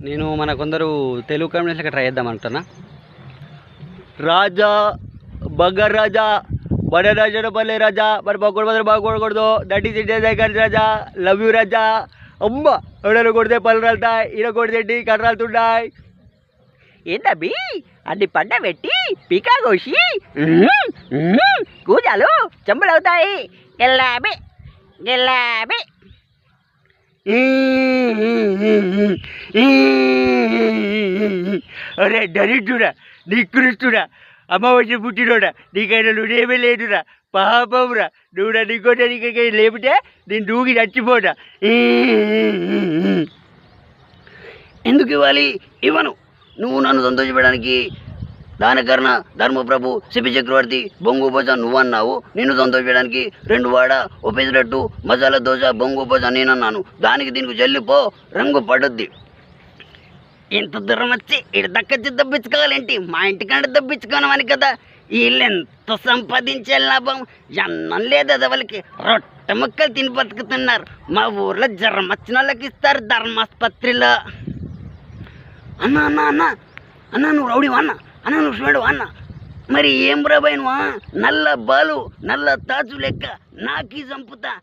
నేను మన కొందరు తెలుగు కాంబినేషన్ ట్రై చేద్దాం అంటున్నా. రాజా బగర్ రాజా బడ రాజా బల్లే రాజా మరి బాగూడదు బాగూడకూడదు that is it Raja love you Raja. అమ్మ ఎవడో కొడితే పళ్ళు రాలుతాయి, ఈడ కొడితే కర్రాలుతుంటాయి. ఏంటబ్బి అన్ని పండ పెట్టి పీకా కోసి కూజాలు చెంబులవుతాయి. గెల్లాబి గెల్లాబి అరే దరిద్రుడా నికృష్టుడా అమ్మవచ్చి పుట్టినోడా నీకైనా నువ్వేమీ లేదురా పాపంరా నువ్వు నీకోట నీకే లేపితే నేను దూకి చచ్చిపోతా. ఎందుకు ఇవ్వాలి? ఇవ్వను. నువ్వు నన్ను సంతోషపెట్టడానికి దానకర్ణ ధర్మప్రభు శిపి చక్రవర్తి బొంగు పోస నువ్వన్నావు. నిన్ను సంతోషపెట్టడానికి 2 వాడ ఒప్పేసినట్టు మసాలా దోశ బొంగు పోస నేనన్నాను. దానికి దీనికి చెల్లిపో రంగు పడుద్ది. ఇంత దూరం వచ్చి ఇటు దక్కచ్చి దబ్బించుకోవాలేంటి? మా ఇంటికంటే దబ్బించుకోనమని కదా. వీళ్ళు ఎంత సంపాదించే లాభం అన్నం లేదు వాళ్ళకి. రొట్టె ముక్కలు తిని బతుకుతున్నారు. మా ఊర్లో జ్వరం వచ్చిన వాళ్ళకి ఇస్తారు ధర్మాస్పత్రిలో. అన్న అన్న అన్న అన్న నువ్వు రౌడీవా అన్న? అన్న నువ్వు చూడవా అన్న? మరి ఏం రాబాయినువా? నల్ల బాలు నల్ల తాచు లెక్క నాకీ చంపుతా.